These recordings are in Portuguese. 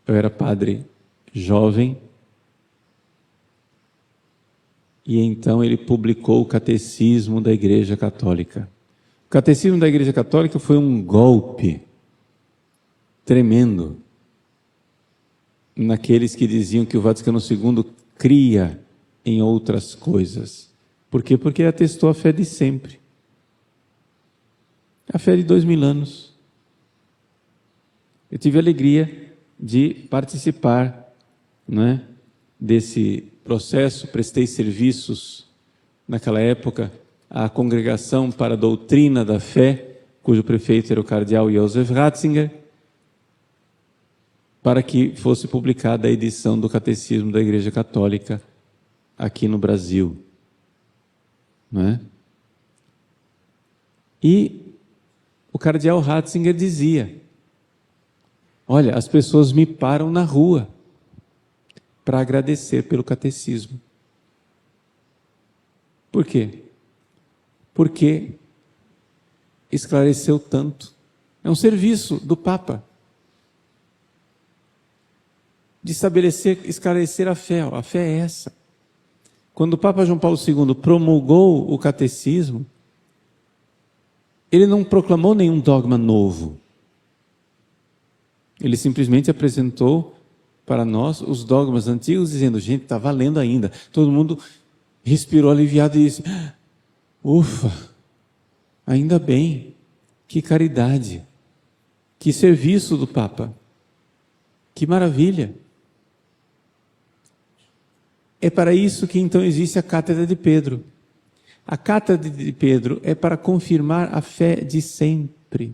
eu era padre jovem, e então ele publicou o Catecismo da Igreja Católica. O Catecismo da Igreja Católica foi um golpe tremendo naqueles que diziam que o Vaticano II cria em outras coisas. Por quê? Porque ele atestou a fé de sempre. A fé de 2000 anos. Eu tive a alegria de participar, né, desse processo, prestei serviços naquela época à Congregação para a Doutrina da Fé, cujo prefeito era o cardeal Josef Ratzinger, para que fosse publicada a edição do Catecismo da Igreja Católica aqui no Brasil. Não é? E o cardeal Ratzinger dizia: olha, as pessoas me param na rua para agradecer pelo catecismo. Por quê? Porque esclareceu tanto. É um serviço do Papa de esclarecer a fé. A fé é essa. Quando o Papa João Paulo II promulgou o catecismo, ele não proclamou nenhum dogma novo. Ele simplesmente apresentou para nós os dogmas antigos, dizendo: gente, está valendo ainda. Todo mundo respirou aliviado e disse: ufa, ainda bem, que caridade, que serviço do Papa, que maravilha. É para isso que então existe a Cátedra de Pedro. A Cátedra de Pedro é para confirmar a fé de sempre.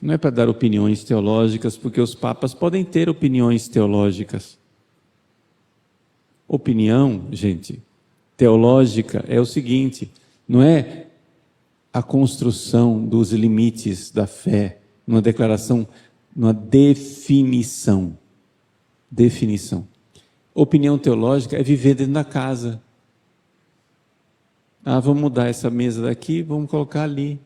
Não é para dar opiniões teológicas, porque os papas podem ter opiniões teológicas. Opinião, gente, teológica é o seguinte: não é a construção dos limites da fé, numa declaração, numa definição. Definição. Opinião teológica é viver dentro da casa. Ah, vamos mudar essa mesa daqui, vamos colocar ali.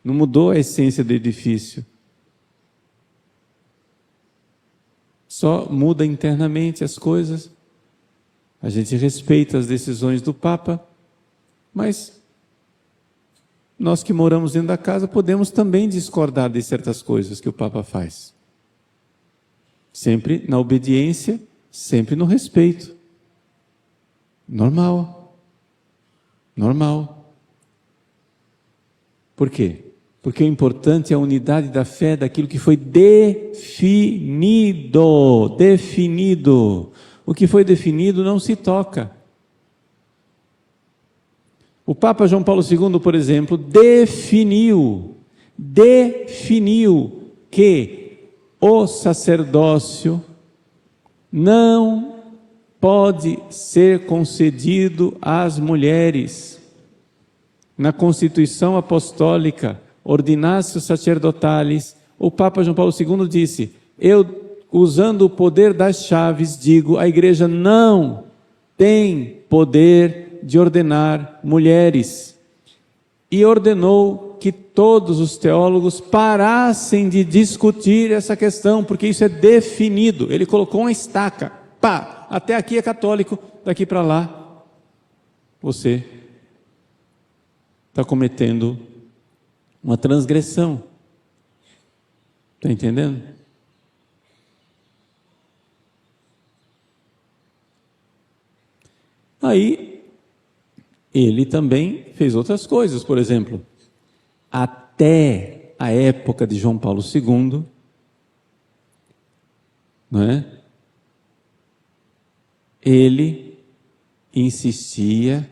Não mudou a essência do edifício. Só muda internamente as coisas. A gente respeita as decisões do Papa, mas nós que moramos dentro da casa podemos também discordar de certas coisas que o Papa faz. Sempre na obediência, sempre no respeito. Normal. Normal. Por quê? Porque o importante é a unidade da fé daquilo que foi definido. Definido. O que foi definido não se toca. O Papa João Paulo II, por exemplo, definiu que o sacerdócio não pode ser concedido às mulheres. Na Constituição Apostólica, Ordinatio Sacerdotales, o Papa João Paulo II disse: eu, usando o poder das chaves, digo, a igreja não tem poder de ordenar mulheres. E ordenou que todos os teólogos parassem de discutir essa questão, porque isso é definido. Ele colocou uma estaca, pá, até aqui é católico, daqui para lá você está cometendo uma transgressão. Está entendendo? Aí, ele também fez outras coisas, por exemplo, até a época de João Paulo II, não é? Ele insistia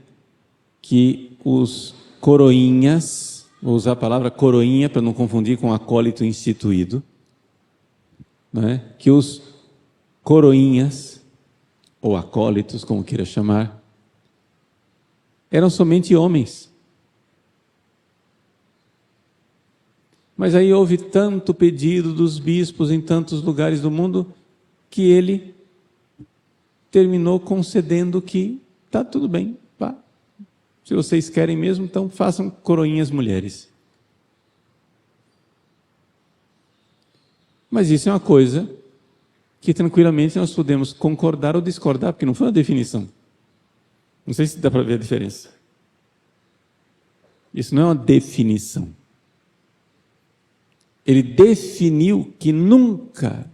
que os coroinhas, vou usar a palavra coroinha para não confundir com acólito instituído, não é? Que os coroinhas, ou acólitos, como queira chamar, eram somente homens. Mas aí houve tanto pedido dos bispos em tantos lugares do mundo, que ele terminou concedendo que está tudo bem, pá. Se vocês querem mesmo, então façam coroinhas mulheres. Mas isso é uma coisa que tranquilamente nós podemos concordar ou discordar, porque não foi uma definição. Não sei se dá para ver a diferença. Isso não é uma definição. Ele definiu que nunca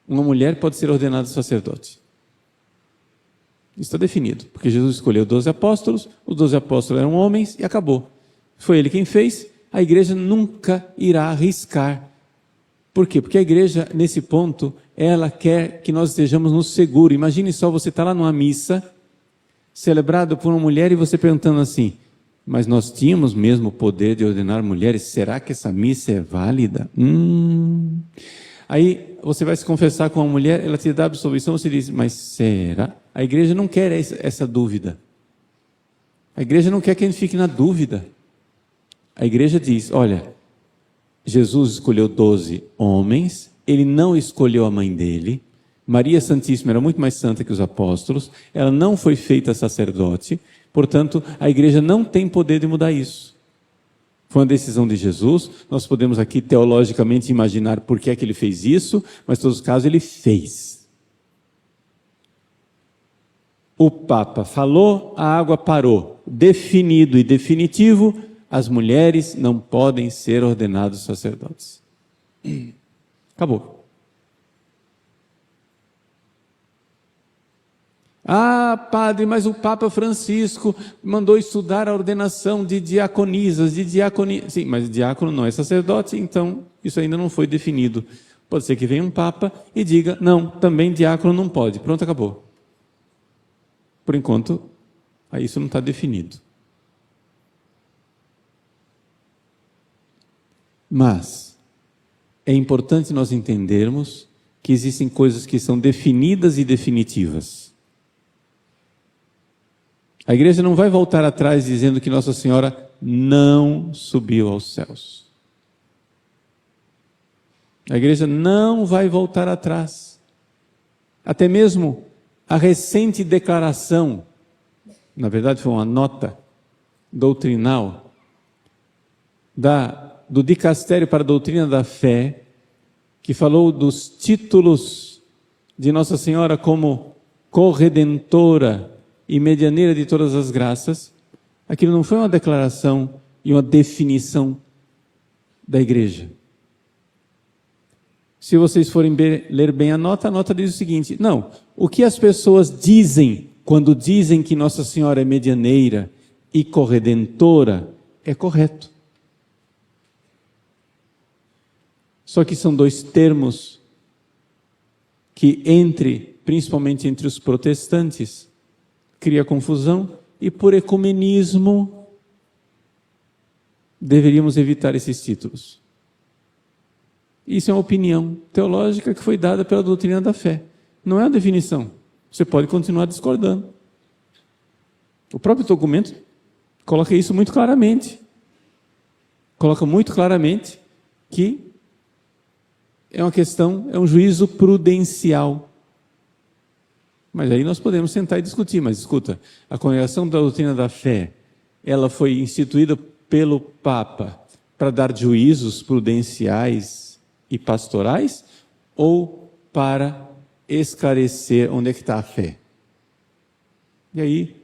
uma mulher pode ser ordenada sacerdote. Isso está definido, porque Jesus escolheu 12 apóstolos, os 12 apóstolos eram homens e acabou. Foi ele quem fez, a igreja nunca irá arriscar. Por quê? Porque a igreja, nesse ponto, ela quer que nós estejamos no seguro. Imagine só, você está lá numa missa, celebrado por uma mulher, e você perguntando assim, mas nós tínhamos mesmo o poder de ordenar mulheres, será que essa missa é válida? Aí você vai se confessar com uma mulher, ela te dá absolvição, você diz, mas será? A igreja não quer essa dúvida. A igreja não quer que a gente fique na dúvida. A igreja diz, olha, Jesus escolheu 12 homens, ele não escolheu a mãe dele, Maria Santíssima era muito mais santa que os apóstolos, ela não foi feita sacerdote, portanto, a igreja não tem poder de mudar isso. Foi uma decisão de Jesus, nós podemos aqui teologicamente imaginar por que é que ele fez isso, mas em todos os casos ele fez. O Papa falou, a água parou. Definido e definitivo, as mulheres não podem ser ordenadas sacerdotes. Acabou. Ah, padre, mas o Papa Francisco mandou estudar a ordenação de diaconisas, de diaconia. Sim, mas diácono não é sacerdote, então isso ainda não foi definido. Pode ser que venha um Papa e diga, não, também diácono não pode. Pronto, acabou. Por enquanto, isso não está definido. Mas é importante nós entendermos que existem coisas que são definidas e definitivas. A igreja não vai voltar atrás dizendo que Nossa Senhora não subiu aos céus. A igreja não vai voltar atrás. Até mesmo a recente declaração, na verdade foi uma nota doutrinal, do Dicastério para a Doutrina da Fé, que falou dos títulos de Nossa Senhora como corredentora e medianeira de todas as graças. Aquilo não foi uma declaração e uma definição da igreja. Se vocês forem ler bem a nota diz o seguinte, não, o que as pessoas dizem quando dizem que Nossa Senhora é medianeira e corredentora é correto. Só que são dois termos que principalmente entre os protestantes, cria confusão, e por ecumenismo deveríamos evitar esses títulos. Isso é uma opinião teológica que foi dada pela doutrina da fé. Não é uma definição. Você pode continuar discordando. O próprio documento coloca isso muito claramente. Coloca muito claramente que é uma questão, é um juízo prudencial. Mas aí nós podemos sentar e discutir, mas escuta, a Congregação da Doutrina da Fé, ela foi instituída pelo Papa para dar juízos prudenciais e pastorais ou para esclarecer onde é que está a fé? E aí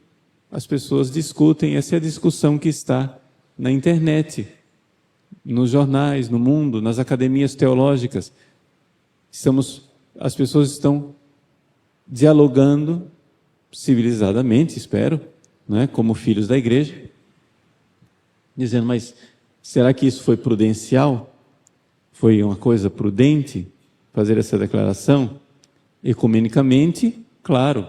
as pessoas discutem, essa é a discussão que está na internet, nos jornais, no mundo, nas academias teológicas. As pessoas estão dialogando civilizadamente, espero, né, como filhos da igreja, dizendo, mas será que isso foi prudencial? Foi uma coisa prudente fazer essa declaração? Ecumenicamente, claro,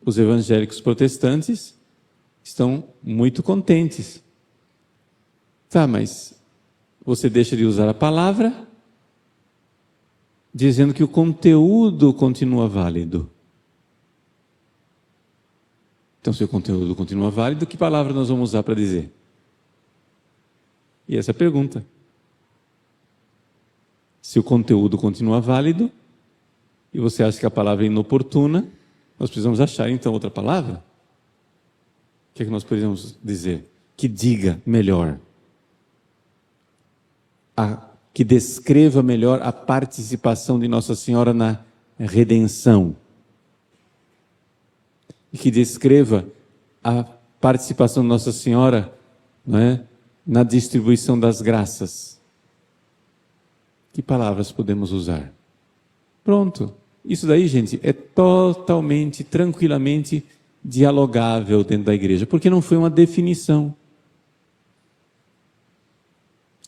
os evangélicos protestantes estão muito contentes. Tá, mas você deixa de usar a palavra, dizendo que o conteúdo continua válido. Então, se o conteúdo continua válido, que palavra nós vamos usar para dizer? E essa é a pergunta. Se o conteúdo continua válido, e você acha que a palavra é inoportuna, nós precisamos achar então outra palavra? O que é que nós podemos dizer? Que diga melhor. A que descreva melhor a participação de Nossa Senhora na redenção. E que descreva a participação de Nossa Senhora, não é, na distribuição das graças. Que palavras podemos usar? Pronto. Isso daí, gente, é totalmente, tranquilamente dialogável dentro da igreja, porque não foi uma definição.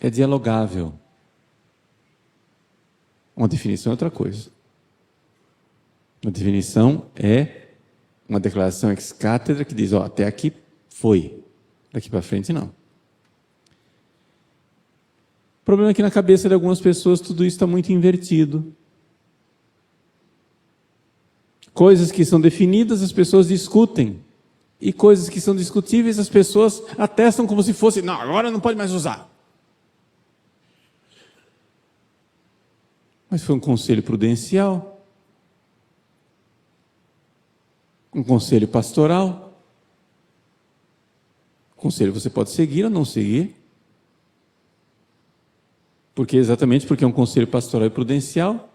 É dialogável. Uma definição é outra coisa. Uma definição é uma declaração ex cátedra que diz, ó, até aqui foi, daqui para frente não. O problema é que na cabeça de algumas pessoas tudo isso está muito invertido. Coisas que são definidas as pessoas discutem, e coisas que são discutíveis as pessoas atestam como se fosse, não, agora não pode mais usar. Mas foi um conselho prudencial, um conselho pastoral. Conselho você pode seguir ou não seguir. Exatamente porque é um conselho pastoral e prudencial.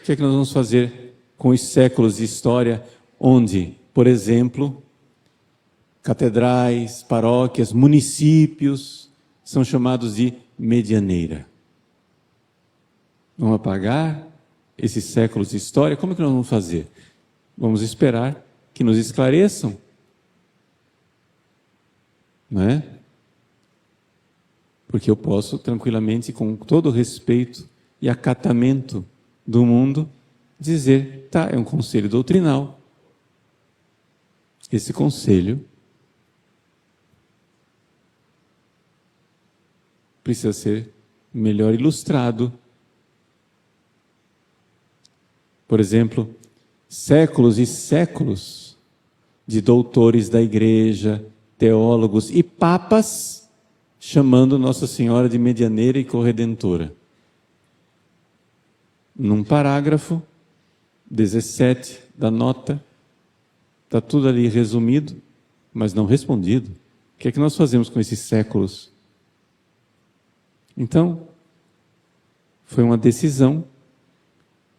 O que é que nós vamos fazer com os séculos de história onde, por exemplo, catedrais, paróquias, municípios são chamados de medianeira? Vamos apagar esses séculos de história? Como é que nós vamos fazer? Vamos esperar que nos esclareçam, não é? Porque eu posso tranquilamente, com todo o respeito e acatamento do mundo, dizer, tá, é um conselho doutrinal. Esse conselho precisa ser melhor ilustrado. Por exemplo, séculos e séculos de doutores da igreja, teólogos e papas chamando Nossa Senhora de medianeira e corredentora. Num parágrafo 17 da nota, está tudo ali resumido, mas não respondido. O que é que nós fazemos com esses séculos? Então, foi uma decisão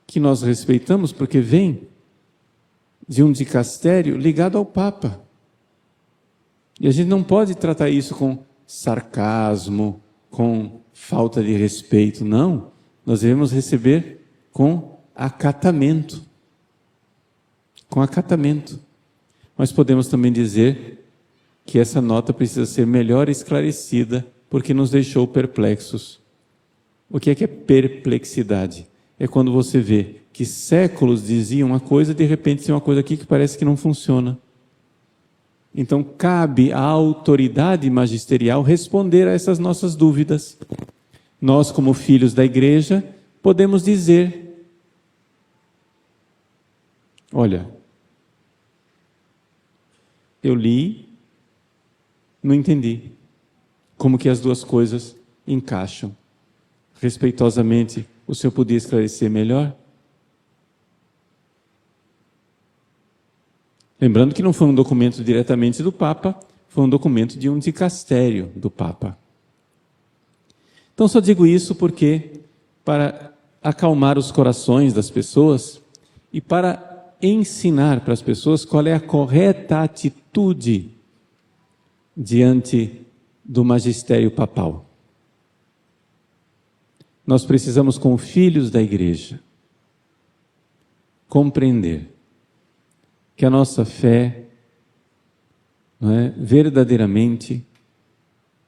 que nós respeitamos, porque vem de um dicastério ligado ao Papa. E a gente não pode tratar isso com sarcasmo, com falta de respeito, não. Nós devemos receber com acatamento. Com acatamento. Mas podemos também dizer que essa nota precisa ser melhor esclarecida, porque nos deixou perplexos. O que é perplexidade? É quando você vê que séculos diziam uma coisa, de repente tem uma coisa aqui que parece que não funciona. Então cabe à autoridade magisterial responder a essas nossas dúvidas. Nós, como filhos da igreja, podemos dizer, olha, eu li, não entendi como que as duas coisas encaixam. Respeitosamente, o senhor podia esclarecer melhor? Lembrando que não foi um documento diretamente do Papa, foi um documento de um dicastério do Papa. Então só digo isso porque, para acalmar os corações das pessoas e para ensinar para as pessoas qual é a correta atitude diante do magistério papal. Nós precisamos, como filhos da igreja, compreender que a nossa fé, não é, verdadeiramente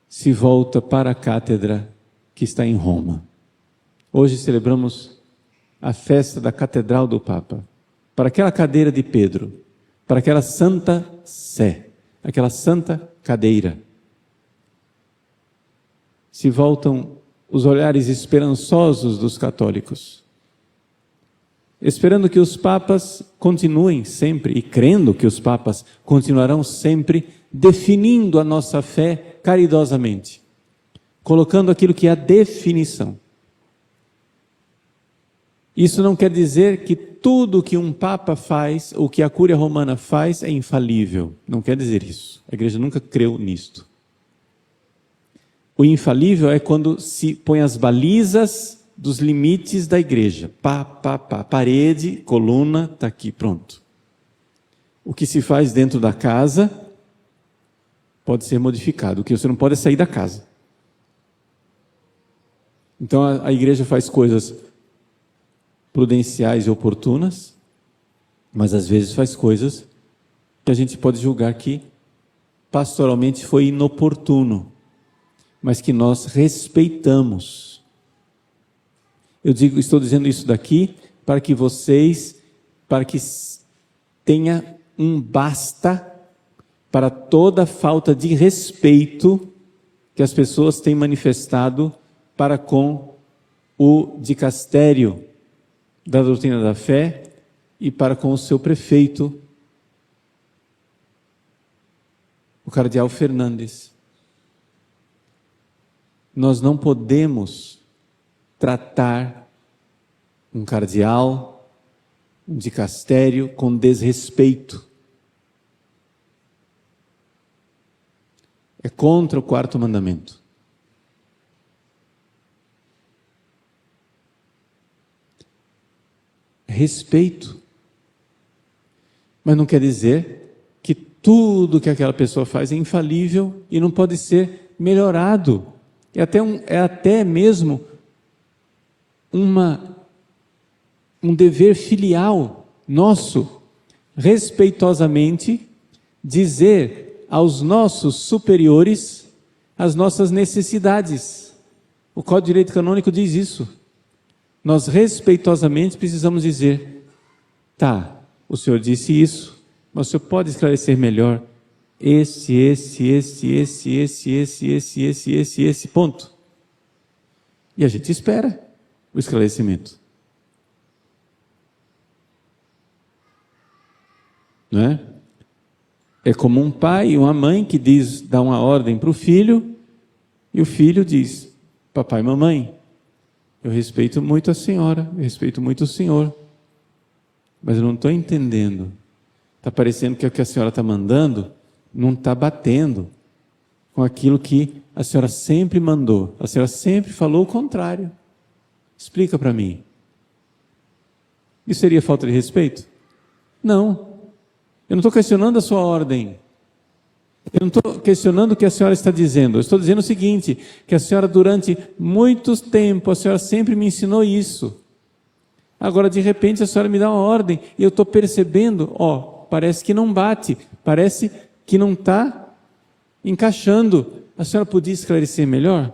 se volta para a cátedra que está em Roma. Hoje celebramos a festa da Catedral do Papa, para aquela cadeira de Pedro, para aquela Santa Sé, aquela santa cadeira. Se voltam os olhares esperançosos dos católicos, esperando que os papas continuem sempre, e crendo que os papas continuarão sempre, definindo a nossa fé caridosamente, colocando aquilo que é a definição. Isso não quer dizer que tudo que um papa faz, ou que a Cúria Romana faz, é infalível. Não quer dizer isso. A igreja nunca creu nisto. O infalível é quando se põe as balizas dos limites da igreja. Parede, coluna, está aqui, pronto. O que se faz dentro da casa pode ser modificado. O que você não pode é sair da casa. Então a igreja faz coisas prudenciais e oportunas, mas às vezes faz coisas que a gente pode julgar que pastoralmente foi inoportuno, mas que nós respeitamos. Estou dizendo isso daqui para que tenha um basta para toda falta de respeito que as pessoas têm manifestado para com o dicastério da doutrina da fé e para com o seu prefeito, o cardeal Fernandes. Nós não podemos tratar um cardeal, um dicastério com desrespeito. É contra o 4º mandamento. Respeito. Mas não quer dizer que tudo que aquela pessoa faz é infalível e não pode ser melhorado. É até mesmo um dever filial nosso, respeitosamente, dizer aos nossos superiores as nossas necessidades. O Código de Direito Canônico diz isso. Nós respeitosamente precisamos dizer: tá, o senhor disse isso, mas o senhor pode esclarecer melhor esse ponto. E a gente espera o esclarecimento. Não é? É como um pai e uma mãe que dá uma ordem para o filho, e o filho diz: papai e mamãe, eu respeito muito a senhora, eu respeito muito o senhor, mas eu não estou entendendo. Está parecendo que o que a senhora está mandando não está batendo com aquilo que a senhora sempre mandou. A senhora sempre falou o contrário. Explica para mim. Isso seria falta de respeito? Não. Eu não estou questionando a sua ordem. Eu não estou questionando o que a senhora está dizendo. Eu estou dizendo o seguinte, que a senhora durante muito tempo, a senhora sempre me ensinou isso. Agora de repente a senhora me dá uma ordem e eu estou percebendo, parece que não bate, parece que não está encaixando. A senhora podia esclarecer melhor?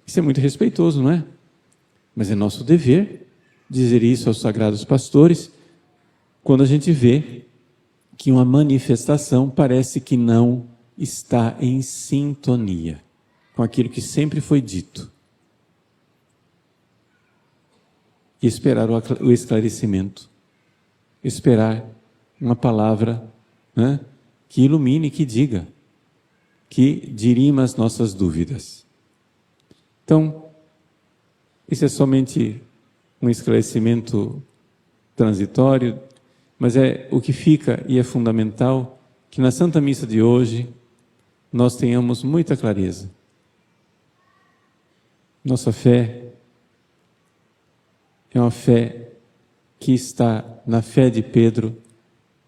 Isso é muito respeitoso, não é? Mas é nosso dever dizer isso aos sagrados pastores, quando a gente vê que uma manifestação parece que não está em sintonia com aquilo que sempre foi dito. E esperar o esclarecimento. Esperar uma palavra, né, que ilumine, que diga, que dirima as nossas dúvidas. Então, isso é somente um esclarecimento transitório, mas é o que fica e é fundamental que na Santa Missa de hoje nós tenhamos muita clareza. Nossa fé é uma fé que está na fé de Pedro.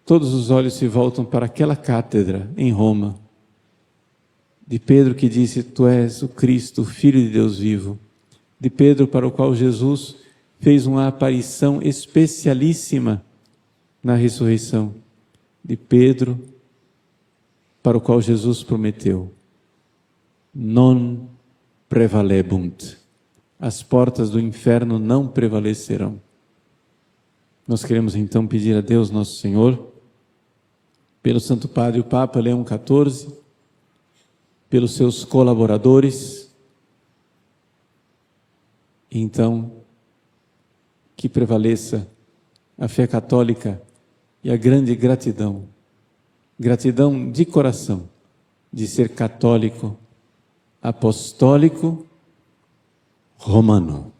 Todos os olhos se voltam para aquela cátedra em Roma, de Pedro que disse: Tu és o Cristo, o Filho de Deus vivo. De Pedro para o qual Jesus fez uma aparição especialíssima na ressurreição. De Pedro para o qual Jesus prometeu: Non prevalebunt. As portas do inferno não prevalecerão. Nós queremos então pedir a Deus nosso Senhor, pelo Santo Padre o Papa Leão XIV, pelos seus colaboradores, então que prevaleça a fé católica e a grande gratidão de coração, de ser católico, apostólico, romano.